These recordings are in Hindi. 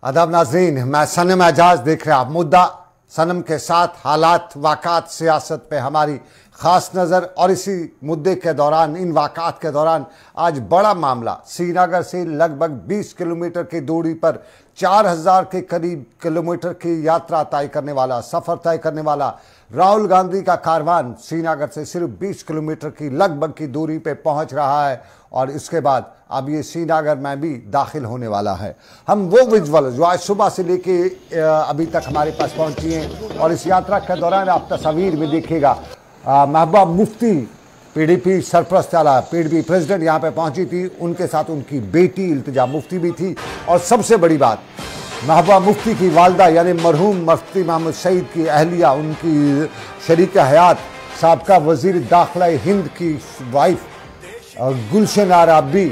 आदाब नाज़रीन, मैं सनम एजाज देख रहे हैं आप मुद्दा सनम के साथ हालात वाक़ात सियासत पे हमारी ख़ास नज़र। और इसी मुद्दे के दौरान, इन वाक़ात के दौरान आज बड़ा मामला श्रीनगर से लगभग 20 किलोमीटर की दूरी पर 4000 के करीब किलोमीटर की यात्रा तय करने वाला, सफ़र तय करने वाला राहुल गांधी का कारवान श्रीनगर से सिर्फ 20 किलोमीटर की लगभग की दूरी पे पहुंच रहा है और इसके बाद अब ये श्रीनगर में भी दाखिल होने वाला है। हम वो विजुअल जो आज सुबह से लेके अभी तक हमारे पास पहुंची हैं और इस यात्रा के दौरान आप तस्वीर में देखिएगा महबूबा मुफ्ती पीडीपी सरपरस्त वाला पीडीपी प्रेसिडेंट यहाँ पे पहुंची थी, उनके साथ उनकी बेटी इल्तिजा मुफ्ती भी थी। और सबसे बड़ी बात, महबूबा मुफ्ती की वालदा यानी मरहूम मुफ्ती मोहम्मद सईद की अहलिया, उनकी शरीक हयात साबका वजीर दाखिला हिंद की वाइफ गुलशन आरा भी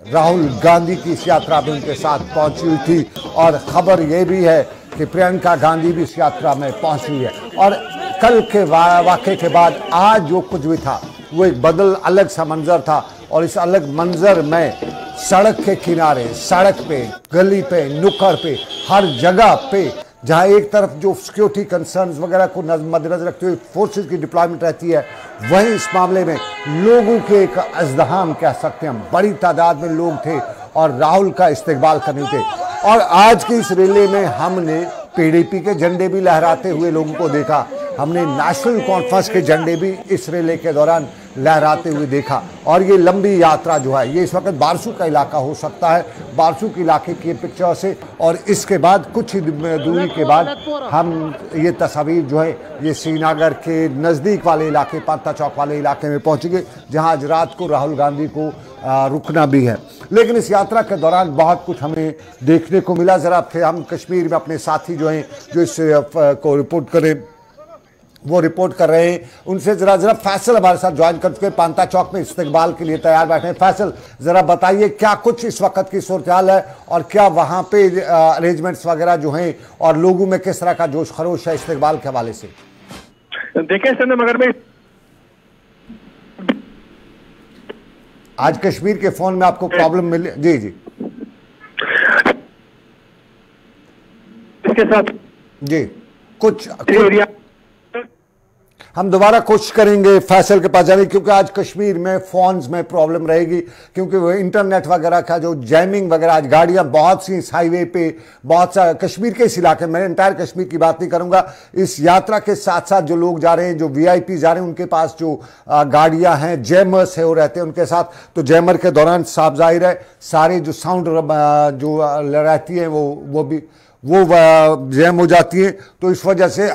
राहुल गांधी की इस यात्रा में उनके साथ पहुंची हुई थी। और खबर यह भी है कि प्रियंका गांधी भी इस यात्रा में पहुंच रही है। और कल के वाक़े के बाद आज जो कुछ भी था वो एक अलग सा मंजर था। और इस अलग मंजर में सड़क के किनारे, सड़क पे, गली पे, नुक्कड़ पे, हर जगह पे जहाँ एक तरफ जो सिक्योरिटी कंसर्न्स वगैरह को मद्देनजर रखते हुए फोर्सेस की डिप्लॉयमेंट रहती है, वहीं इस मामले में लोगों के एक अज़्दहाम कह सकते हैं, बड़ी तादाद में लोग थे और राहुल का इस्तकबाल करने थे। और आज की इस रैली में हमने पीडीपी के झंडे भी लहराते हुए लोगों को देखा, हमने नेशनल कॉन्फ्रेंस के झंडे भी इस रैली के दौरान लहराते हुए देखा। और ये लंबी यात्रा जो है, ये इस वक्त बारसू का इलाका हो सकता है, बारसू के इलाके की पिक्चर से। और इसके बाद कुछ ही दूरी के बाद हम ये तस्वीर जो है ये श्रीनगर के नज़दीक वाले इलाके, पांता चौक वाले इलाके में पहुँचेंगे, जहाँ आज रात को राहुल गांधी को रुकना भी है। लेकिन इस यात्रा के दौरान बहुत कुछ हमें देखने को मिला। ज़रा फिर हम कश्मीर में अपने साथी जो हैं जो इस को रिपोर्ट करें, वो रिपोर्ट कर रहे हैं, उनसे जरा फैसल हमारे साथ ज्वाइन कर चुके हैं, पांता चौक में इस्तकबाल के लिए तैयार बैठे हैं। फैसल, जरा बताइए क्या कुछ इस वक्त की सूरत हाल है और क्या वहाँ पे अरेंजमेंट्स वगैरह जो हैं और लोगों में किस तरह का जोश खरोश है इस्तकबाल के हवाले से? देखिए सनम, अगर मैं आज कश्मीर के फोन में आपको प्रॉब्लम मिले, जी जी इसके साथ जी कुछ हम दोबारा कोशिश करेंगे फैसल के पास जाने, क्योंकि आज कश्मीर में फोन्स में प्रॉब्लम रहेगी, क्योंकि वो इंटरनेट वगैरह का जो जैमिंग वगैरह, आज गाड़ियां बहुत सी इस हाईवे पे, बहुत सा कश्मीर के इस इलाके में, इंटायर कश्मीर की बात नहीं करूंगा, इस यात्रा के साथ साथ जो लोग जा रहे हैं, जो वीआईपी जा रहे हैं, उनके पास जो गाड़ियां हैं, जैमर्स है वो रहते हैं उनके साथ, तो जैमर के दौरान साफ जाहिर है सारे जो साउंड जो रहती है वो भी जैम हो जाती है। तो इस वजह से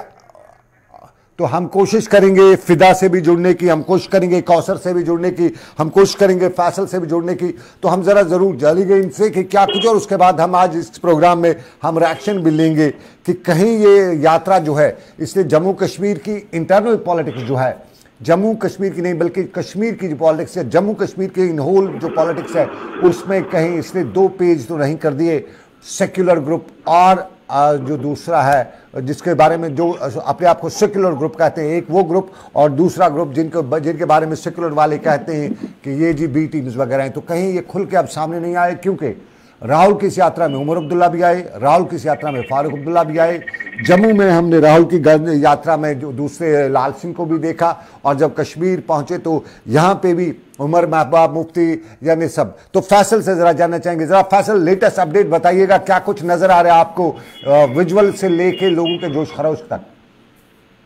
तो हम कोशिश करेंगे फिदा से भी जुड़ने की, हम कोशिश करेंगे कौसर से भी जुड़ने की, हम कोशिश करेंगे फैसल से भी जुड़ने की। तो हम ज़रा ज़रूर जानेंगे इनसे कि क्या कुछ, और उसके बाद हम आज इस प्रोग्राम में हम रिएक्शन भी लेंगे कि कहीं ये यात्रा जो है इसने जम्मू कश्मीर की इंटरनल पॉलिटिक्स जो है, जम्मू कश्मीर की नहीं बल्कि कश्मीर की जो पॉलिटिक्स है, जम्मू कश्मीर की इन होल जो पॉलिटिक्स है, उसमें कहीं इसने 2 पेज तो नहीं कर दिए सेक्युलर ग्रुप और जो दूसरा है जिसके बारे में जो अपने आप को सेक्युलर ग्रुप कहते हैं, एक वो ग्रुप और दूसरा ग्रुप जिनके बारे में सेक्युलर वाले कहते हैं कि ये जी बी टीम्स वगैरह हैं। तो कहीं ये खुल के अब सामने नहीं आए, क्योंकि राहुल की इस यात्रा में उमर अब्दुल्ला भी आए, राहुल की इस यात्रा में फारूक अब्दुल्ला भी आए, जम्मू में हमने राहुल की यात्रा में जो दूसरे लाल सिंह को भी देखा, और जब कश्मीर पहुंचे तो यहाँ पे भी उमर, महबूबा मुफ्ती, यानी सब। तो फैसल से जरा जानना चाहेंगे, जरा फैसल लेटेस्ट अपडेट बताइएगा, क्या कुछ नजर आ रहा है आपको विजुअल से लेके लोगों के जोश खरोश तक?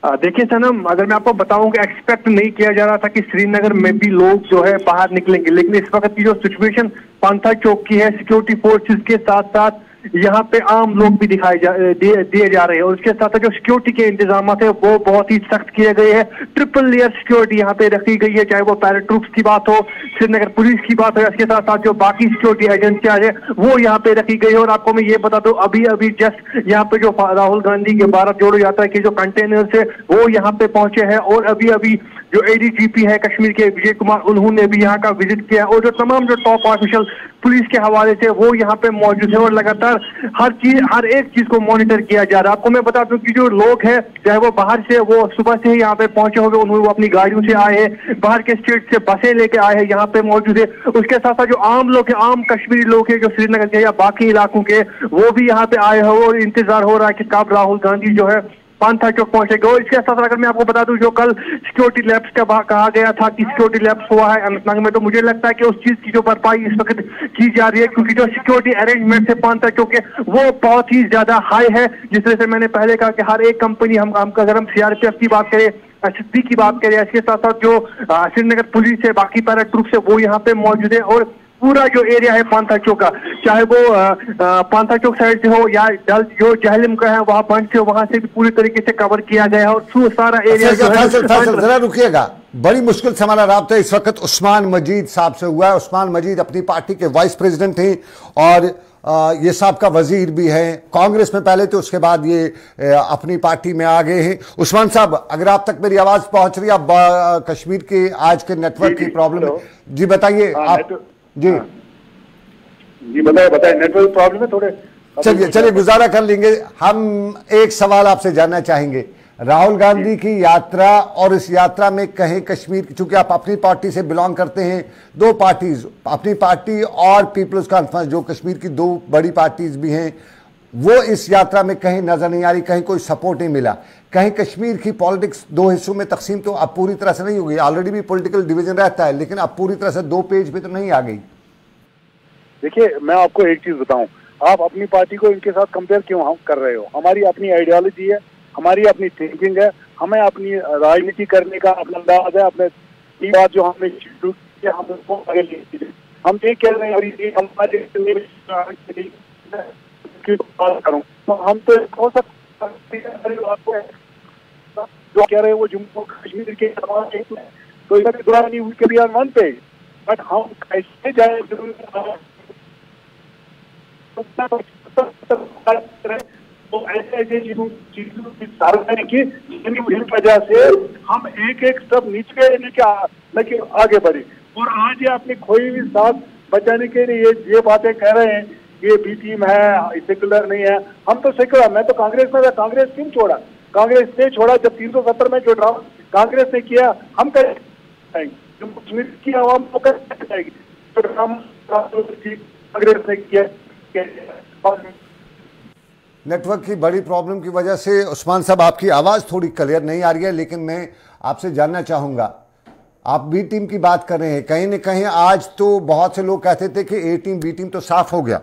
देखिए सनम, अगर मैं आपको बताऊं कि एक्सपेक्ट नहीं किया जा रहा था कि श्रीनगर में भी लोग जो है बाहर निकलेंगे, लेकिन इस वक्त की जो सिचुएशन पांता चौक की है, सिक्योरिटी फोर्सेस के साथ साथ यहाँ पे आम लोग भी दिए जा रहे हैं। और उसके साथ जो सिक्योरिटी के इंतजाम है वो बहुत ही सख्त किए गए हैं। ट्रिपल लेयर सिक्योरिटी यहाँ पे रखी गई है, चाहे वो पैराट्रूप्स की बात हो, श्रीनगर पुलिस की बात हो, इसके साथ साथ जो बाकी सिक्योरिटी एजेंसियां है वो यहाँ पे रखी गई है। और आपको मैं ये बता दूं, अभी जस्ट यहाँ पे जो राहुल गांधी के भारत जोड़ो यात्रा के जो कंटेनर्स है वो यहाँ पे पहुंचे हैं, और अभी जो ADGP है कश्मीर के विजय कुमार, उन्होंने भी यहाँ का विजिट किया, और जो तमाम जो टॉप ऑफिशियल पुलिस के हवाले से वो यहाँ पे मौजूद है, और लगातार हर एक चीज को मॉनिटर किया जा रहा है। आपको मैं बता दूं कि जो लोग हैं, चाहे वो बाहर से, वो सुबह से ही यहाँ पे पहुंचे होंगे, उन्होंने वो अपनी गाड़ियों से आए हैं, बाहर के स्टेट से बसें लेके आए हैं, यहाँ पे मौजूद है। उसके साथ साथ जो आम लोग हैं, आम कश्मीरी लोग हैं जो श्रीनगर के या बाकी इलाकों के, वो भी यहाँ पे आए हैं, और इंतजार हो रहा है कि कब राहुल गांधी जो है पांथा चौक पहुंचेगा। और इसके साथ अगर मैं आपको बता दूं, जो कल सिक्योरिटी लैब्स का कहा गया था कि सिक्योरिटी लैब्स हुआ है अनंतनाग में, तो मुझे लगता है कि उस चीज की जो भरपाई इस वक्त की जा रही है, क्योंकि जो सिक्योरिटी अरेंजमेंट है पांथा चौक के, वो बहुत ही ज्यादा हाई है। जिस तरह से मैंने पहले कहा कि हर एक कंपनी, हम अगर हम CRPF की बात करें, SSB की बात करें, इसके साथ साथ जो श्रीनगर पुलिस है, बाकी पैरा ट्रूप्स है, वो यहाँ पे मौजूद है। और पूरा जो एरिया है पांथा चौक का, चाहे वो पांथा चौक साइड से हो या जो जहलम का है वहां बंद से, वहां से भी पूरी तरीके से कवर किया गया है, और सारा एरिया जो है। जरा रुकिएगा, बड़ी मुश्किल से हमारा राब्ता इस वक्त उस्मान मजीद साहब से हुआ है। उस्मान मजीद अपनी पार्टी के वाइस प्रेसिडेंट हैं, और ये साहब का वजीर भी है कांग्रेस में पहले, तो उसके बाद ये अपनी पार्टी में आ गए हैं। उस्मान साहब, अगर आप तक मेरी आवाज पहुंच रही है, अब कश्मीर के आज के नेटवर्क की प्रॉब्लम है, जी बताइए आप। जी बताए नेटवर्क प्रॉब्लम है थोड़े। चलिए गुजारा कर लेंगे। हम एक सवाल आपसे जानना चाहेंगे, राहुल गांधी की यात्रा, और इस यात्रा में कहीं कश्मीर, चूंकि आप अपनी पार्टी से बिलोंग करते हैं, दो पार्टीज, अपनी पार्टी और पीपल्स कॉन्फ्रेंस, जो कश्मीर की दो बड़ी पार्टीज भी हैं, वो इस यात्रा में कहीं नजर नहीं आ रही, कहीं कोई सपोर्ट नहीं मिला। कहीं कश्मीर की पॉलिटिक्स दो हिस्सों में तकसीम तो अब पूरी तरह से नहीं होगी, ऑलरेडी भी पॉलिटिकल डिवीजन रहता है, लेकिन अब पूरी तरह से दो पेज पे तो नहीं आ गई। देखिए, मैं आपको एक चीज बताऊं, आप अपनी पार्टी को इनके साथ कंपेयर क्यों कर रहे हो? हमारी अपनी आइडियोलॉजी है, हमारी अपनी थिंकिंग है, हमें अपनी राजनीति करने का अपना अंदाज है, अपने बात जो हमने शुरू की हम उसको आगे ले, हम ये कह रहे हैं हमारे करूँ तो हम तो हो सकता जो कह रहे हैं वो जम्मू कश्मीर के तो इधर दुआ नहीं हुई कभी वन पे, बट हम कैसे जाए तो ऐसे चीजों की वजह से हम एक स्टेप नीचे लेके आगे बढ़े, और आज ये अपनी खोई हुई साथ बचाने के लिए ये बातें कह रहे हैं, ये बी टीम है, सेकुलर नहीं है। हम तो सेकुलर, मैं तो कांग्रेस में था, कांग्रेस क्यों छोड़ा? कांग्रेस ने छोड़ा जब 370 में जो ड्रामा कांग्रेस ने किया, हम करेंगे, जो कश्मीर की आवाम को कैसे जाएगी, जो ड्रामा कांग्रेस ने किया। नेटवर्क की बड़ी प्रॉब्लम की वजह से उस्मान साहब आपकी आवाज़ थोड़ी क्लियर नहीं आ रही है, लेकिन मैं आपसे जानना चाहूँगा, आप बी टीम की बात कर रहे हैं, कहीं न कहीं आज तो बहुत से लोग कहते थे कि ए टीम बी टीम तो साफ हो गया।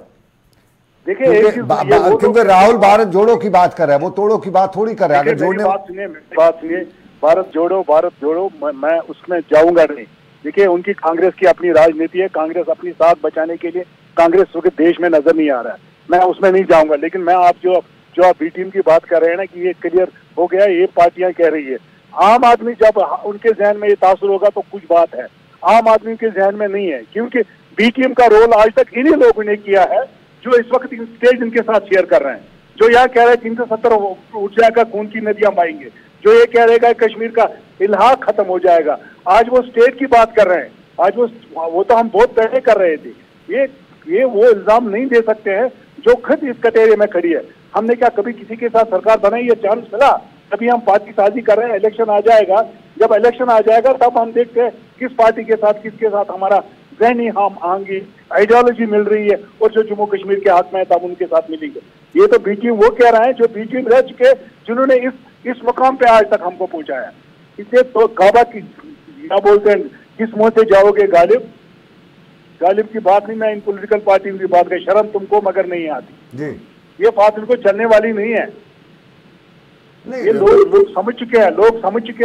देखिए, क्योंकि राहुल भारत जोड़ो की बात कर रहा है, वो तोड़ो की बात थोड़ी कर रहा है। अगर जोड़ने बात सुनिए, भारत जोड़ो मैं उसमें जाऊंगा नहीं। देखिए, उनकी कांग्रेस की अपनी राजनीति है, कांग्रेस अपनी साथ बचाने के लिए, कांग्रेस के देश में नजर नहीं आ रहा है, मैं उसमें नहीं जाऊंगा। लेकिन मैं आप जो आप बी टीम की बात कर रहे हैं ना कि ये क्लियर हो गया, ये पार्टियां कह रही है। आम आदमी जब उनके जहन में ये तासुर होगा तो कुछ बात है, आम आदमी के जहन में नहीं है, क्योंकि बी टीम का रोल आज तक इन्हीं लोगों ने किया है जो इस वक्त स्टेज इनके साथ शेयर कर रहे हैं, जो यहाँ कह रहे हैं 370 उठ जाएगा, खून की नदियां बहेंगे, जो ये कह रहे हैं कश्मीर का इल्हाक खत्म हो जाएगा, आज वो स्टेट की बात कर रहे हैं। आज वो तो हम बहुत पहले कर रहे थे। ये वो इल्जाम नहीं दे सकते हैं जो खुद इस कटेरे में खड़ी है। हमने क्या कभी किसी के साथ सरकार बनाई, ये चांस मिला? अभी हम पार्टी साझी कर रहे हैं, इलेक्शन आ जाएगा, जब इलेक्शन आ जाएगा तब हम देखते हैं किस पार्टी के साथ, किसके साथ हमारा जहनी हम आएंगे, आइडियोलॉजी मिल रही है, और जो जम्मू कश्मीर के हाथ में है तब उनके साथ मिलेंगे। ये तो बी टीम वो कह रहा है जो बी टीम रह चुके, जिन्होंने इस मुकाम पे आज तक हमको पहुंचाया। इसे तो काबा की क्या बोलते हैं, किस मुंह से जाओगे गालिब की बात नहीं, मैं इन पॉलिटिकल पार्टियों की बात कर, शर्म तुमको मगर नहीं आती जी, ये बात इनको चलने वाली नहीं है। ये लोग समझ चुके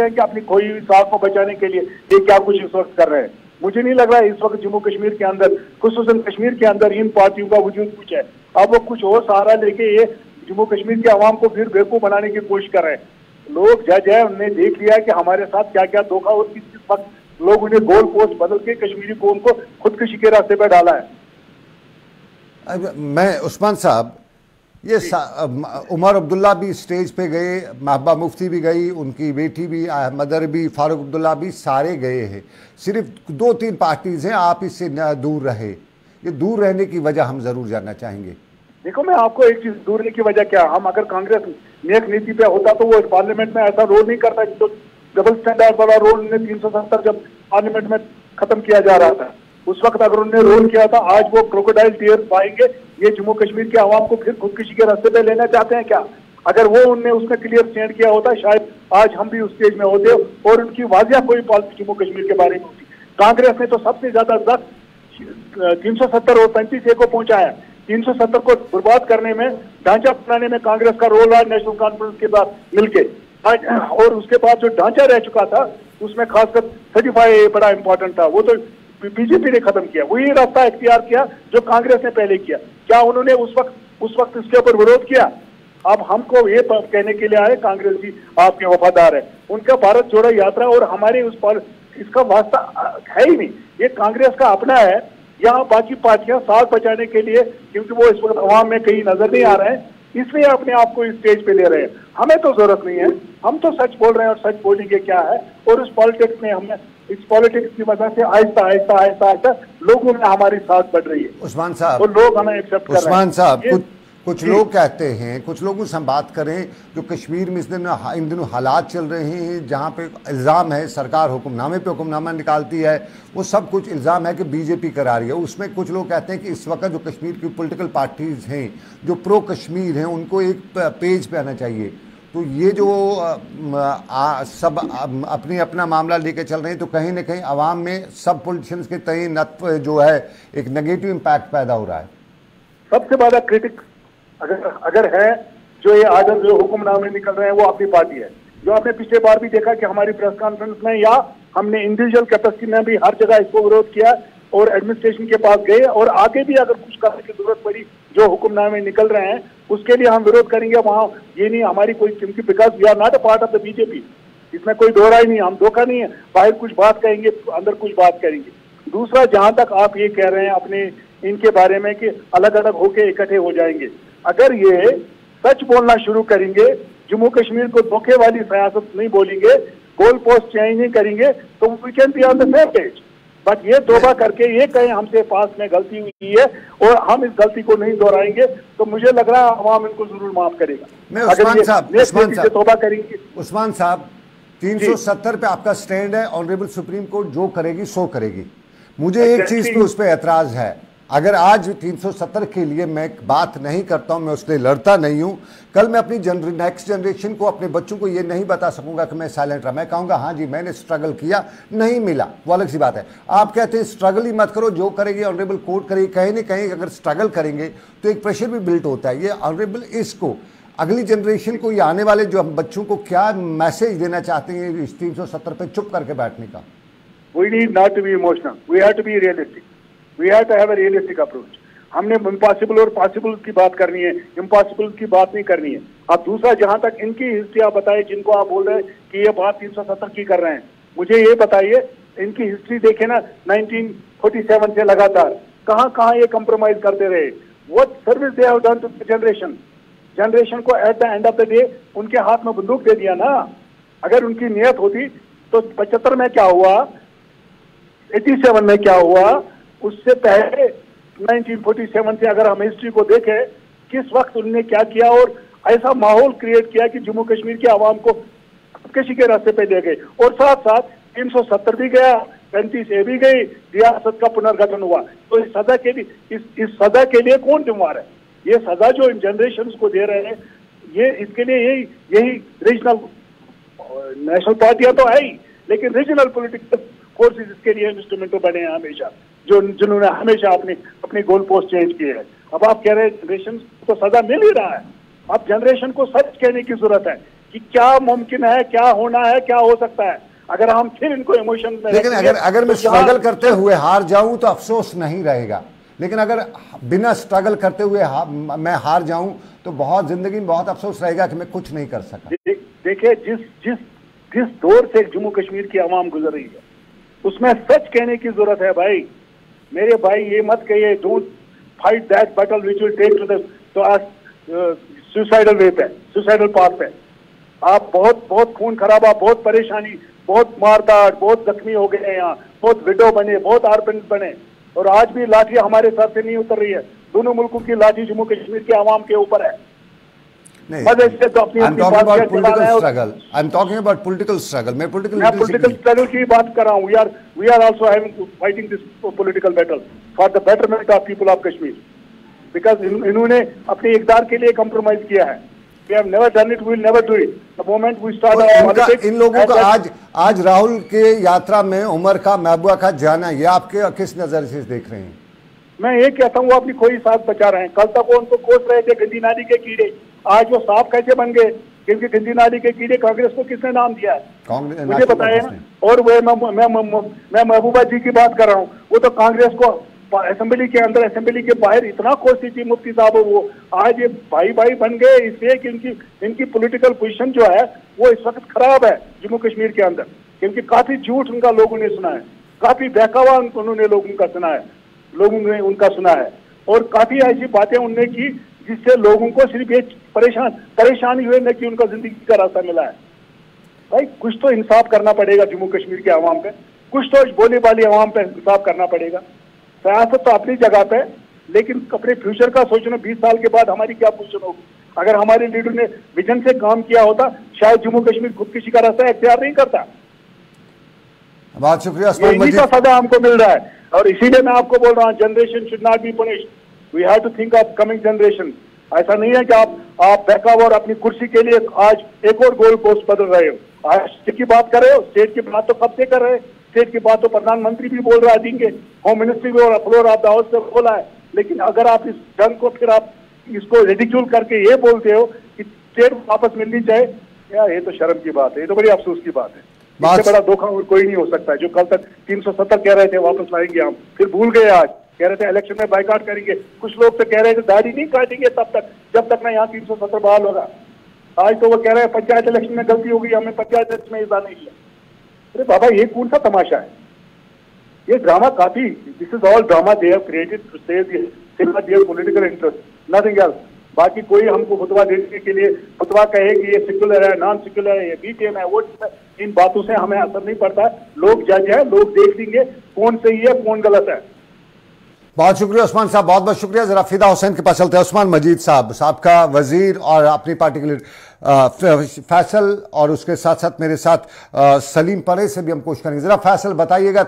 हैं कि अपनी खोई हुई साख को बचाने के लिए ये क्या कुछ इस वक्त कर रहे हैं। मुझे नहीं लग रहा है इस वक्त जम्मू कश्मीर के अंदर, खुसूसन कश्मीर के अंदर इन पार्टियों का वजूद कुछ है। अब वो कुछ और सहारा लेके ये जम्मू कश्मीर के आवाम को फिर बेवकूफ बनाने की कोशिश कर रहे हैं। लोग जज है, उन्होंने देख लिया कि हमारे साथ क्या क्या धोखा और किस वक्त लोग उन्हें गोल पोस्ट बदल के कश्मीरी को उनको खुदकुशी के रास्ते पर डाला है। मैं उस्मान साहब, ये उमर अब्दुल्ला भी स्टेज पे गए, महबूबा मुफ्ती भी गई, उनकी बेटी भी, मदर भी, फारूक अब्दुल्ला भी, सारे गए हैं। सिर्फ 2-3 पार्टीज हैं, आप इससे दूर रहे। ये दूर रहने की वजह हम जरूर जानना चाहेंगे। देखो, मैं आपको एक चीज, दूर रहने की वजह क्या, हम अगर कांग्रेस नेक नीति पे होता तो वो पार्लियामेंट में ऐसा रोल नहीं करता। जो डबल स्टैंडर्ड वाला रोल ने 370 जब पार्लियामेंट में खत्म किया जा रहा था, उस वक्त अगर उन्होंने रोल किया था, आज वो क्रोकोडाइल टीयर्स पाएंगे। ये जम्मू कश्मीर के आवाम को फिर खुदकुशी के रास्ते पे लेना चाहते हैं क्या? अगर वो उनने उसमें क्लियर स्टैंड किया होता, शायद आज हम भी उस स्टेज में होते और उनकी वाजिया कोई पॉलिसी जम्मू कश्मीर के बारे में होती। कांग्रेस ने तो सबसे ज्यादा जख्म 370 और 35A को पहुंचाया। 370 को बर्बाद करने में, ढांचा बनाने में कांग्रेस का रोल रहा नेशनल कॉन्फ्रेंस के साथ मिलके। और उसके बाद जो ढांचा रह चुका था उसमें खासकर 35A बड़ा इंपॉर्टेंट था, वो तो बीजेपी ने खत्म किया। वही रास्ता इख्तियार किया जो कांग्रेस ने पहले किया। क्या उन्होंने उस वक्त इसके ऊपर विरोध किया? अब हमको ये कहने के लिए आए कांग्रेस जी आपके वफादार है। उनका भारत जोड़ो यात्रा और हमारे इसका वास्ता है ही नहीं। ये कांग्रेस का अपना है। यहाँ बाकी पार्टियां साथ बचाने के लिए, क्योंकि वो इस वक्त अवाम में कहीं नजर नहीं आ रहे हैं, इसलिए अपने आप को इस स्टेज पे ले रहे हैं। हमें तो जरूरत नहीं है, हम तो सच बोल रहे हैं और सच बोलेंगे क्या है। और उस पॉलिटिक्स में हमें, इस पॉलिटिक्स की वजह से आहिस्ता लोगों में हमारी साथ बढ़ रही है। उस्मान साहब, और लोग हमें एक्सेप्ट कर रहे हैं। उस्मान साहब, कुछ लोग कहते हैं, कुछ लोगों से हम बात करें, जो कश्मीर में इन दिनों हालात चल रहे हैं जहां पे इल्ज़ाम है सरकार हुक्मनामे पे हुक्मनामा निकालती है, वो सब कुछ इल्ज़ाम है कि बीजेपी करा रही है। उसमें कुछ लोग कहते हैं कि इस वक्त जो कश्मीर की पॉलिटिकल पार्टीज हैं जो प्रो कश्मीर हैं, उनको एक पेज पे आना चाहिए। तो ये जो सब अपनी अपना मामला लेके चल रहे हैं, तो कहीं ना कहीं आवाम में सब पॉलिटिशियंस के तय जो है एक नेगेटिव इम्पैक्ट पैदा हो रहा है। सबसे बड़ा क्रिटिक अगर है जो ये आदत, जो हुक्मनामे निकल रहे हैं, वो अपनी पार्टी है। जो आपने पिछले बार भी देखा कि हमारी प्रेस कॉन्फ्रेंस में या हमने इंडिविजुअल कैपेसिटी में भी हर जगह इसको विरोध किया और एडमिनिस्ट्रेशन के पास गए, और आगे भी अगर कुछ करने की जरूरत पड़ी, जो हुक्मनामे निकल रहे हैं उसके लिए हम विरोध करेंगे। वहां ये नहीं हमारी कोई, क्योंकि because we are not a part of the BJP, इसमें कोई दोहरा ही नहीं। हम धोखा नहीं है, बाहर कुछ बात कहेंगे, अंदर कुछ बात करेंगे। दूसरा, जहां तक आप ये कह रहे हैं अपने इनके बारे में कि अलग अलग होके इकट्ठे हो जाएंगे, अगर ये सच बोलना शुरू करेंगे, जम्मू कश्मीर को धोखे वाली सियासत नहीं बोलेंगे, गोल पोस्ट चेंज नहीं करेंगे, तो we can be on the same page. But ये तौबा करके ये कहें हमसे पास में गलती हुई है और हम इस गलती को नहीं दोहराएंगे, तो मुझे लग रहा है अवाम इनको जरूर माफ करेगा। मैं उस्मान साहब तौबा करेंगे। उस्मान साहब, 370 पे आपका स्टैंड है, ऑनरेबल सुप्रीम कोर्ट जो करेगी सो करेगी। मुझे एक चीज पे उस पर एतराज है, अगर आज 370 के लिए मैं बात नहीं करता हूं, मैं उससे लड़ता नहीं हूं, कल मैं अपनी नेक्स्ट जनरेशन को, अपने बच्चों को ये नहीं बता सकूंगा कि मैं साइलेंट रहा। मैं कहूंगा हाँ जी मैंने स्ट्रगल किया, नहीं मिला, वो अलग सी बात है। आप कहते हैं स्ट्रगल ही मत करो, जो करेगी ऑनरेबल कोर्ट करेगी। कहीं ना कहीं अगर स्ट्रगल करेंगे तो एक प्रेशर भी बिल्ट होता है। ये ऑनरेबल इसको अगली जनरेशन को, या आने वाले जो हम बच्चों को क्या मैसेज देना चाहते हैं इस 370 पे चुप करके बैठने का? We need not to be emotional. We have to be realistic. We have to have a realistic approach. हमने इम्पॉसिबल और पॉसिबल की बात करनी है, इम्पॉसिबल की बात नहीं करनी है। अब दूसरा, जहां तक इनकी हिस्ट्री आप बताइए, जिनको आप बोल रहे हैं कि ये बात 370 की कर रहे हैं, मुझे ये बताइए इनकी हिस्ट्री देखे ना, 1947 से लगातार कहां कहां ये कंप्रोमाइज करते रहे। What service they have done to the generation को at the end of the day उनके हाथ में बंदूक दे दिया ना। अगर उनकी नियत होती तो 75 में क्या हुआ, 87 में क्या हुआ, उससे पहले 1947 से अगर हम हिस्ट्री को देखें, किस वक्त उन्होंने क्या किया और ऐसा माहौल क्रिएट किया कि जम्मू कश्मीर के आवाम को खुदकशी के रास्ते पे ले गए। और साथ साथ 370 भी गया, 35A भी गई, रियासत का पुनर्गठन हुआ। तो इस सजा के लिए, इस सजा के लिए कौन जिम्मेदार है? ये सजा जो इन जनरेशन को दे रहे हैं, ये इसके लिए यही रीजनल, नेशनल पार्टियां तो है ही, लेकिन रीजनल पॉलिटिकल फोर्सेस इसके लिए इंस्ट्रूमेंट बने हैं हमेशा, जिन्होंने हमेशा अपनी गोल पोस्ट चेंज किए हैं। अब आप कह रहे हैं जनरेशन को सजा मिल ही रहा है। अब जनरेशन को सच कहने की जरूरत है कि क्या मुमकिन है, क्या होना है, क्या हो सकता है। अगर हम फिर इनको इमोशन में, लेकिन अगर मैं स्ट्रगल करते हुए हार जाऊं तो अफसोस नहीं रहेगा, लेकिन अगर बिना स्ट्रगल करते हुए मैं हार जाऊं तो बहुत जिंदगी में बहुत अफसोस रहेगा कि मैं कुछ नहीं कर सका। देखिए, जिस दौर से जम्मू कश्मीर की आवाम गुजर रही है, उसमें सच कहने की जरूरत है। भाई मेरे भाई, ये मत कहिए don't fight that battle which will take to the, तो सुसाइडल वे पे, सुसाइडल पाथ पे। आप बहुत बहुत खून खराबा, बहुत परेशानी, बहुत मारदाट, बहुत जख्मी हो गए यहाँ, बहुत विडो बने, बहुत आर्पन बने, और आज भी लाठी हमारे सर से नहीं उतर रही है। दोनों मुल्कों की लाठी जम्मू कश्मीर के आवाम के ऊपर है। I'm talking about political struggle. I'm talking about political struggle. मैं political struggle की बात कर रहा हूँ। We are also fighting this political battle for the betterment of people of Kashmir. Because इन्होंने अपने इक़दार के लिए compromise किया है। We have never done it, we will never do it. The moment we start our politics, इन लोगों का आज राहुल के यात्रा में उमर का, महबूबा का जाना, ये आपके किस नजर से देख रहे हैं? मैं ये कहता हूँ, वो अपनी खोई सांस बचा रहे हैं। कल तक वो उनको कोस रहे थे गंदी नाली के कीड़े, आज वो सांप कैसे बन गए? क्योंकि गंदी नाली के कीड़े कांग्रेस को किसने नाम दिया है? मुझे बताया ना। और मैं महबूबा जी की बात कर रहा हूँ, वो तो कांग्रेस को असेंबली के अंदर, असेंबली के बाहर इतना कोसती थी मुफ्ती साहब, वो आज ये भाई भाई बन गए इसलिए कि इनकी पॉलिटिकल पोजीशन जो है वो इस वक्त खराब है जम्मू कश्मीर के अंदर। क्योंकि काफी झूठ उनका लोगों ने सुना है, काफी बहकावा उन्होंने लोगों का सुना है, लोगों ने उनका सुना है, और काफी ऐसी बातें उन्होंने की जिससे लोगों को सिर्फ ये परेशानी हुई न कि उनका जिंदगी का रास्ता मिला है। भाई कुछ तो इंसाफ करना पड़ेगा जम्मू कश्मीर के अवाम पे, कुछ तो बोली वाली अवाम पे इंसाफ करना पड़ेगा। सियासत तो अपनी जगह पे, लेकिन अपने फ्यूचर का सोचना, 20 साल के बाद हमारी क्या पोजीशन होगी। अगर हमारे लीडर ने विजन से काम किया होता, शायद जम्मू कश्मीर खुदकुशी का रास्ता इख्तियार नहीं करता। बहुत शुक्रिया। यही का सजा हमको मिल रहा है, और इसीलिए मैं आपको बोल रहा हूँ, generation should not be punished, we have to think of coming generation. ऐसा नहीं है कि आप बहकावा और अपनी कुर्सी के लिए आज एक और गोल पोस्ट बदल रहे हो। आज स्टेट की बात कर रहे हो, स्टेट की बात तो कब से कर रहे हैं, स्टेट की बात तो प्रधानमंत्री भी बोल रहा है, देंगे होम मिनिस्ट्री भी और फ्लोर ऑफ द हाउस से बोला है। लेकिन अगर आप इस जंग को फिर आप इसको रिडिक्यूल करके ये बोलते हो कि स्टेट वापस मिलनी चाहिए, यार ये तो शर्म की बात है, ये तो बड़ी अफसोस की बात है। इससे बड़ा धोखा और कोई नहीं हो सकता है। जो कल तक 370 कह रहे थे वापस लाएंगे हम, फिर भूल गए, आज कह रहे थे इलेक्शन में बाइकाट करेंगे, कुछ लोग तो कह रहे थे दाढ़ी नहीं काटेंगे तब तक जब तक ना यहाँ 370 बहाल होगा। आज तो वो कह रहे हैं पंचायत इलेक्शन में गलती हो गई, हमने पंचायत इलेक्शन में हिस्सा नहीं लिया। अरे बाबा ये कौन सा तमाशा है? ये ड्रामा काफी, this is all drama they have created to save their political interest, nothing else. बाकी कोई हमको फतवा देने के लिए फतवा कहे कि ये सेक्युलर है, नॉन सेक्युलर है, ये बीटीएम है, वो इन बातों से हमें असर नहीं पड़ता। लोग जज है, लोग देख लेंगे कौन सही है कौन गलत है। बहुत शुक्रिया उस्मान साहब, बहुत बहुत शुक्रिया। जरा फिदा हुसैन के पास चलते हैं। उस्मान मजीद साहब, साबका वजीर और अपनी पार्टी के लिए फैसल, और उसके साथ साथ मेरे साथ सलीम परे से भी हम कोशिश करेंगे। जरा फैसल बताइएगा,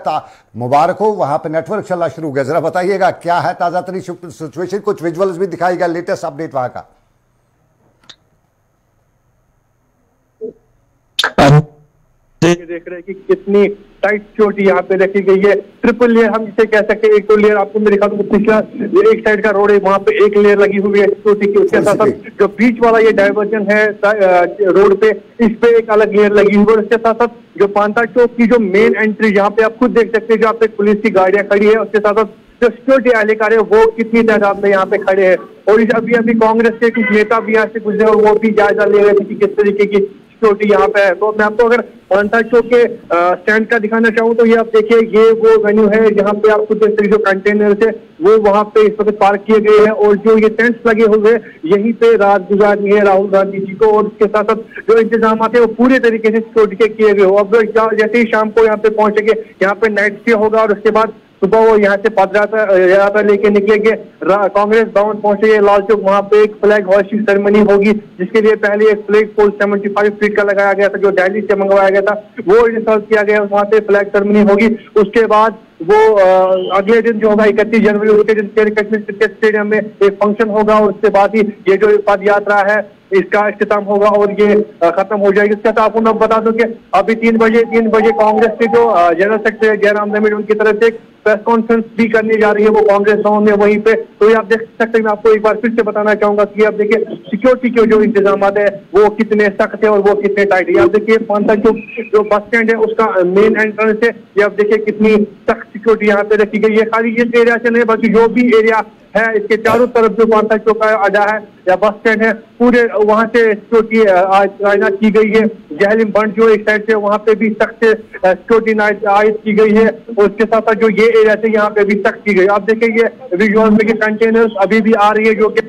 मुबारक हो, वहां पे नेटवर्क चलना शुरू हो गया, जरा बताइएगा क्या है ताजा तरीन सिचुएशन, कुछ विजुअल्स भी दिखाएगा, लेटेस्ट अपडेट वहां का। देख रहे हैं कि कितनी टाइट सिक्योरिटी यहाँ पे रखी गई है। ट्रिपल लेयर हम जिसे कह सकते हैं। एक तो लेयर आपको मेरे ख्याल में पिछला एक साइड का रोड है, वहाँ पे एक लेयर लगी हुई है सिक्योरिटी की, उसके साथ साथ जो बीच वाला ये डाइवर्जन है रोड पे, इस पे एक अलग लेयर लगी हुई है। और उसके साथ साथ जो पांता चौक की जो मेन एंट्री, यहाँ पे आप खुद देख सकते हैं, जहाँ पे पुलिस की गाड़ियां खड़ी है, उसके साथ साथ जो सिक्योरिटी एहलकार है वो कितनी तादाद में यहाँ पे खड़े हैं। और अभी कांग्रेस के कुछ नेता भी यहाँ से गुजरे और वो भी जायजा ले रहे थे कि किस तरीके की सिक्योरिटी यहाँ पे है। तो मैं आपको अगर पांता चौक के स्टैंड का दिखाना चाहूँ तो ये आप देखिए, ये वो वेन्यू है जहाँ पे आपको जो कंटेनर थे वो वहाँ पे इस वक्त पार्क किए गए हैं, और जो ये टेंट्स लगे हुए यहीं पे रात गुजारनी है राहुल गांधी जी को। और उसके साथ साथ जो इंतजाम है वो पूरे तरीके से सिक्योरिटी के किए गए हो। अब जैसे ही शाम को यहाँ पे पहुंचेंगे, यहाँ पे नाइट स्टे होगा, और उसके बाद सुबह वो यहाँ से पदयात्रा लेके निकलेंगे, कांग्रेस भवन पहुंचेंगे लाल चौक, वहाँ पे एक फ्लैग होस्टिंग सेरेमनी होगी, जिसके लिए पहले एक फ्लैग पोल 75 फीट का लगाया गया था जो दिल्ली से मंगवाया गया था, वो इंस्टॉल किया गया, वहाँ पे फ्लैग सेरेमनी होगी। उसके बाद वो अगले दिन जो होगा 31 जनवरी, उसके दिन कश्मीर क्रिकेट स्टेडियम में एक फंक्शन होगा, और उसके बाद ही ये जो पद यात्रा है इसका इख्तिताम होगा और ये खत्म हो जाएगी। इसके साथ आपको मैं बता दूं कि अभी 3 बजे कांग्रेस के जो जनरल सेक्रेटरी जयराम रमेश, उनकी तरफ से एक प्रेस कॉन्फ्रेंस भी करनी जा रही है वो कांग्रेस भवन में वहीं पे। तो ये आप देख सकते हैं, मैं आपको एक बार फिर से बताना चाहूंगा कि आप देखिए सिक्योरिटी के जो इंतजाम है वो कितने सख्त है और वो कितने टाइट है। आप देखिए पांता जो बस स्टैंड है उसका मेन एंट्रेंस है, ये आप देखिए कितनी सख्त सिक्योरिटी यहाँ पे रखी गई है। खाली इस एरिया से नहीं बल्कि जो भी एरिया है इसके चारों तरफ जो पांता चौक अड्डा है या बस स्टैंड है, पूरे वहां से सिक्योरिटी तैनात की गई है। जहलीम बंड जो एक साइड से वहां पे भी सख्त सिक्योरिटी आयद की गई है, और उसके साथ साथ जो ये एरिया है यहाँ पे भी सख्त की गई। आप देखेंगे विजुअल में कि कंटेनर्स अभी भी आ रही है जो कि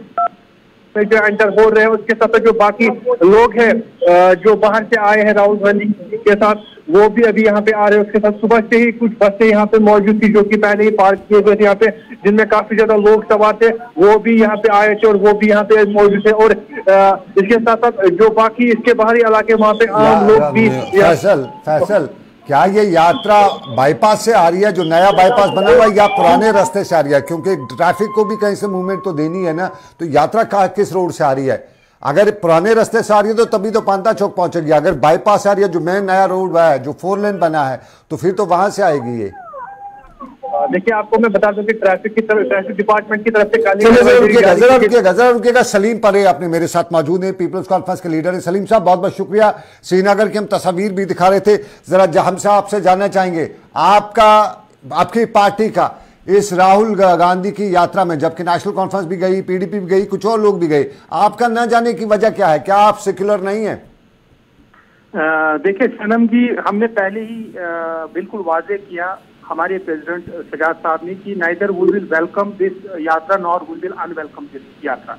में जो एंटर हो रहे हैं, उसके साथ जो बाकी लोग हैं जो बाहर से आए हैं राहुल गांधी के साथ, वो भी अभी यहाँ पे आ रहे हैं। उसके साथ सुबह से ही कुछ बसें यहाँ पे मौजूद थी जो कि पहले ही पार्क किए हुए थे यहाँ पे, जिनमें काफी ज्यादा लोग सवार थे, वो भी यहाँ पे आए थे और वो भी यहाँ पे मौजूद थे। और इसके साथ साथ जो बाकी इसके बाहरी इलाके वहाँ पे आम लोग भी। फैसल, क्या ये यात्रा बाईपास से आ रही है, जो नया बाईपास बना हुआ है, या पुराने रास्ते से आ रही है? क्योंकि ट्रैफिक को भी कहीं से मूवमेंट तो देनी है ना, तो यात्रा किस रोड से आ रही है? अगर पुराने रास्ते से आ रही है तो तभी तो पांता चौक पहुंचेगी। अगर बाईपास आ रही है, जो मेन नया रोड है, जो 4 लेन बना है, तो फिर तो वहां से आएगी ये। देखिए, आपको मैं बता दूं कि ट्रैफिक डिपार्टमेंट की तरफ से जरा रुकिएगा। सलीम परे अपने मेरे साथ मौजूद हैं, पीपल्स कॉन्फ्रेंस के लीडर हैं। सलीम साहब, बहुत बहुत शुक्रिया। श्रीनगर की हम तस्वीर भी दिखा रहे थे, जरा हमसे आपसे जानना चाहेंगे आपकी पार्टी का इस राहुल गांधी की यात्रा में, जबकि नेशनल कॉन्फ्रेंस भी गई, पीडीपी भी गई, कुछ और लोग भी गए, आपका न जाने की वजह क्या है? क्या आप सेक्युलर नहीं है? देखिए सनम जी, हमने पहले ही बिल्कुल वाजे किया हमारे प्रेसिडेंट सजाद साहब ने कि neither we will welcome this yatra nor we will unwelcome this yatra.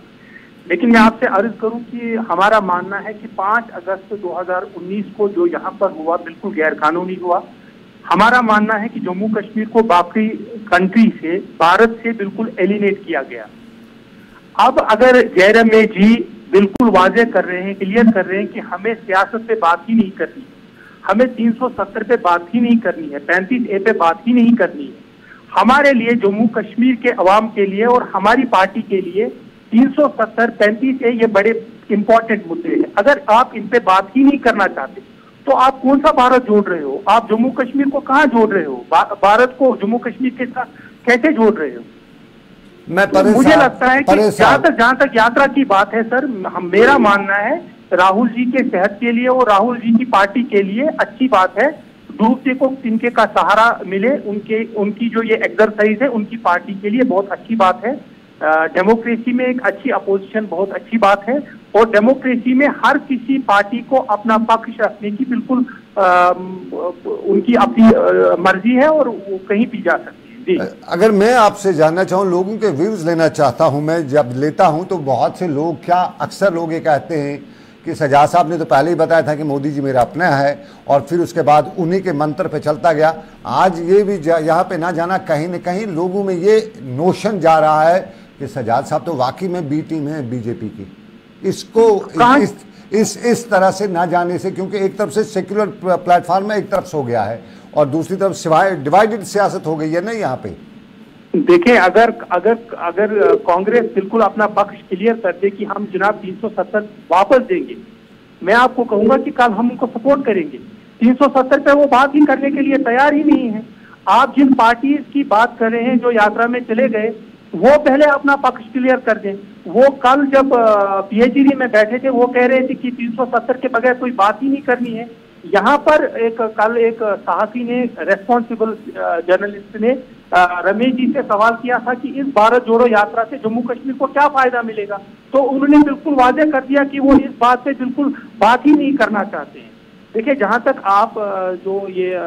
लेकिन मैं आपसे अर्ज करूं कि हमारा मानना है कि 5 अगस्त 2019 को जो यहाँ पर हुआ बिल्कुल गैर कानूनी हुआ। हमारा मानना है कि जम्मू कश्मीर को बाकी कंट्री से, भारत से बिल्कुल एलिनेट किया गया। अब अगर जयराम जी बिल्कुल वाजे कर रहे हैं, क्लियर कर रहे हैं कि हमें सियासत पे बात ही नहीं करनी, हमें 370 पे बात ही नहीं करनी है, 35A पे बात ही नहीं करनी है। हमारे लिए, जम्मू कश्मीर के अवाम के लिए और हमारी पार्टी के लिए 370, 35A ये बड़े इंपॉर्टेंट मुद्दे हैं। अगर आप इन पे बात ही नहीं करना चाहते तो आप कौन सा भारत जोड़ रहे हो? आप जम्मू कश्मीर को कहाँ जोड़ रहे हो? भारत को जम्मू कश्मीर के साथ कैसे जोड़ रहे हो? मुझे लगता है कि जहां तक यात्रा की बात है सर, मेरा मानना है राहुल जी के सेहत के लिए और राहुल जी की पार्टी के लिए अच्छी बात है। दूसरे को तिनके का सहारा मिले, उनकी जो ये एक्सरसाइज है उनकी पार्टी के लिए बहुत अच्छी बात है। डेमोक्रेसी में एक अच्छी अपोजिशन बहुत अच्छी बात है, और डेमोक्रेसी में हर किसी पार्टी को अपना पक्ष रखने की बिल्कुल उनकी अपनी मर्जी है और वो कहीं भी जा सकती है। अगर मैं आपसे जानना चाहूँ, लोगों के व्यूज लेना चाहता हूँ, मैं जब लेता हूँ तो बहुत से लोग, अक्सर लोग ये कहते हैं कि सजाद साहब ने तो पहले ही बताया था कि मोदी जी मेरा अपना है, और फिर उसके बाद उन्हीं के मंत्र पे चलता गया। आज ये भी यहाँ पे ना जाना, कहीं न कहीं लोगों में ये नोशन जा रहा है कि सजाद साहब तो वाकई में बी टीम है बीजेपी की। इसको इस तरह से ना जाने से, क्योंकि एक तरफ से सेक्युलर प्लेटफॉर्म में एक तरफ से हो गया है और दूसरी तरफ सिवाय डिवाइडेड सियासत हो गई है ना यहाँ पे। देखिए, अगर कांग्रेस बिल्कुल अपना पक्ष क्लियर कर दे कि हम जनाब 370 वापस देंगे, मैं आपको कहूंगा कि कल हम उनको सपोर्ट करेंगे। 370 पे वो बात ही करने के लिए तैयार ही नहीं है। आप जिन पार्टी की बात कर रहे हैं जो यात्रा में चले गए, वो पहले अपना पक्ष क्लियर कर दें। वो कल जब पीएचडी में बैठे थे, वो कह रहे थे कि 370 के बगैर कोई बात ही नहीं करनी है। यहाँ पर कल एक साहसी ने, रेस्पॉन्सिबल जर्नलिस्ट ने रमेश जी से सवाल किया था कि इस भारत जोड़ो यात्रा से जम्मू कश्मीर को क्या फायदा मिलेगा, तो उन्होंने बिल्कुल वाजे कर दिया कि वो इस बात से बिल्कुल बात ही नहीं करना चाहते हैं। देखिए, जहां तक आप जो ये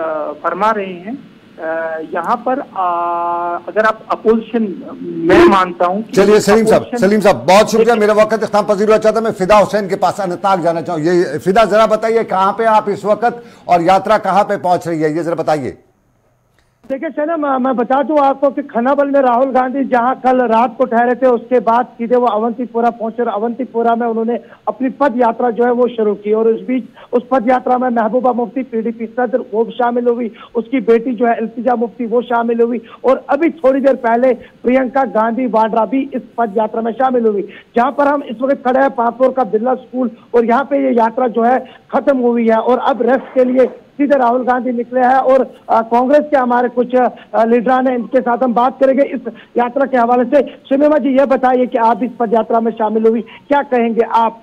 फरमा रहे हैं, यहाँ पर अगर आप अपोजिशन, मैं मानता हूँ। चलिए सलीम साहब बहुत शुक्रिया, मेरा वक्त इख्तिताम पजीर हुआ। चाहता मैं फिदा हुसैन के पास अनंतनाग जाना चाहूँ। ये फिदा, जरा बताइए कहाँ पे आप इस वक्त, और यात्रा कहाँ पे पहुंच रही है, ये जरा बताइए। देखिए सनम, मैं बता दूं आपको कि खनाबल में राहुल गांधी जहां कल रात को ठहरे थे, उसके बाद सीधे वो अवंतीपुरा पहुंचे और अवंतीपुरा में उन्होंने अपनी पद यात्रा जो है वो शुरू की। और इस बीच उस पद यात्रा में महबूबा मुफ्ती पीडीपी सदर वो शामिल हुई, उसकी बेटी जो है इल्तिजा मुफ्ती वो शामिल हुई, और अभी थोड़ी देर पहले प्रियंका गांधी वाड्रा भी इस पद यात्रा में शामिल हुई। जहां पर हम इस वक्त खड़े हैं, पापोर का बिरला स्कूल, और यहाँ पे ये यात्रा जो है खत्म हुई है और अब रेस्ट के लिए सीधे राहुल गांधी निकले हैं। और कांग्रेस के हमारे कुछ लीडरान हैं, इनके साथ हम बात करेंगे इस यात्रा के हवाले से। शमीमा जी, ये बताइए कि आप इस पद यात्रा में शामिल हुई, क्या कहेंगे आप?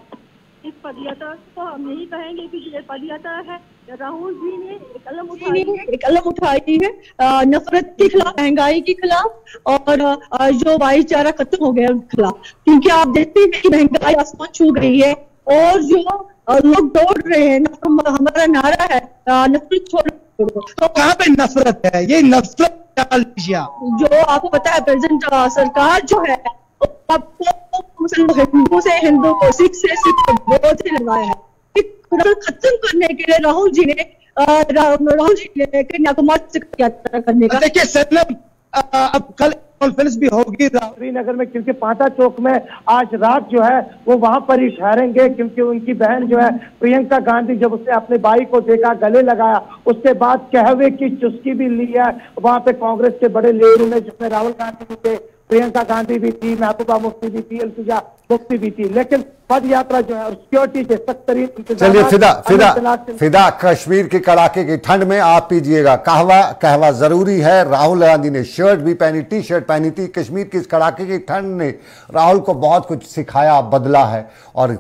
इस पदयात्रा को हम यही कहेंगे कि ये पदयात्रा है, राहुल जी ने एक कलम उठाई है नफरत के खिलाफ, महंगाई के खिलाफ, और जो भाईचारा खत्म हो गया उनके खिलाफ। क्योंकि आप देखते हैं कि महंगाई आसमान छू गई है, और जो लोग दौड़ रहे हैं, हमारा नारा है नफरत छोड़ो। तो कहाँ पे नफरत है? ये नफरत जो आपको पता है प्रेजेंट सरकार जो है आपको सिर्फ हिंदू से हिंदू को, सिख से सिख को बहुत ही लगवाया है। खत्म करने के लिए राहुल जी ने कन्याकुमारी से यात्रा करने का। देखिए सनम, अब कल कॉन्फ्रेंस भी होगी श्रीनगर में, क्योंकि पांटा चौक में आज रात जो है वो वहां पर ही ठहरेंगे, क्योंकि उनकी बहन जो है प्रियंका गांधी, जब उसने अपने भाई को देखा, गले लगाया, उसके बाद कहवे की चुस्की भी ली है वहां पे कांग्रेस के बड़े लीडरों ने, जिसमें राहुल गांधी भी थे, प्रियंका गांधी भी थी, महबूबा मुफ्ती भी थी, इल्तिजा मुफ्ती भी थी। लेकिन पद यात्रा जो है सिक्योरिटी के सख्त तरीन इंतजाम। चलिए फिदा कश्मीर की कड़ाके की ठंड में आप पीजिएगा कहवा जरूरी है। राहुल गांधी ने शर्ट भी पहनी, टी शर्ट पहनी थी। कश्मीर की इस कड़ाके की ठंड ने राहुल को बहुत कुछ सिखाया, बदला है, और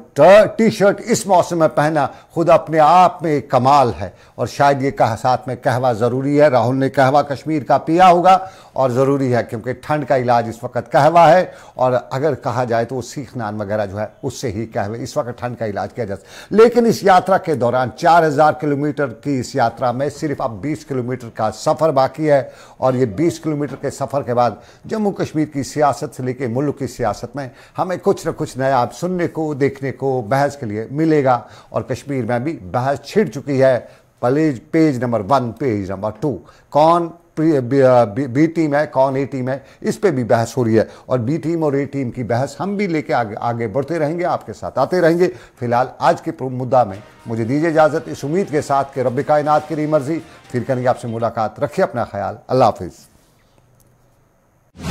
टी शर्ट इस मौसम में पहना खुद अपने आप में एक कमाल है। और शायद ये साथ में कहवा जरूरी है। राहुल ने कहवा कश्मीर का पिया होगा और जरूरी है, क्योंकि ठंड का इलाज इस वक्त कहवा है, और अगर कहा जाए तो वो सीख नान वगैरह जो है उससे ही कहवे इस वक्त ठंड का इलाज किया जा सकता। लेकिन इस यात्रा के दौरान 4000 किलोमीटर की इस यात्रा में सिर्फ अब 20 किलोमीटर का सफर बाकी है, और ये 20 किलोमीटर के सफर के बाद जम्मू कश्मीर की सियासत से लेकर मुल्क की सियासत में हमें कुछ न कुछ नया सुनने को, देखने को, बहस के लिए मिलेगा। और कश्मीर में भी बहस छिड़ चुकी है। पेज नंबर 1, पेज नंबर 2, कौन बी टीम है, कौन ए टीम है, इस पे भी बहस हो रही है। और बी टीम और ए टीम की बहस हम भी लेके आगे बढ़ते रहेंगे, आपके साथ आते रहेंगे। फिलहाल आज के मुद्दा में मुझे दीजिए इजाजत, इस उम्मीद के साथ कि रब कायनात की मर्जी फिर करेंगे आपसे मुलाकात। रखिए अपना ख्याल। अल्लाह हाफिज।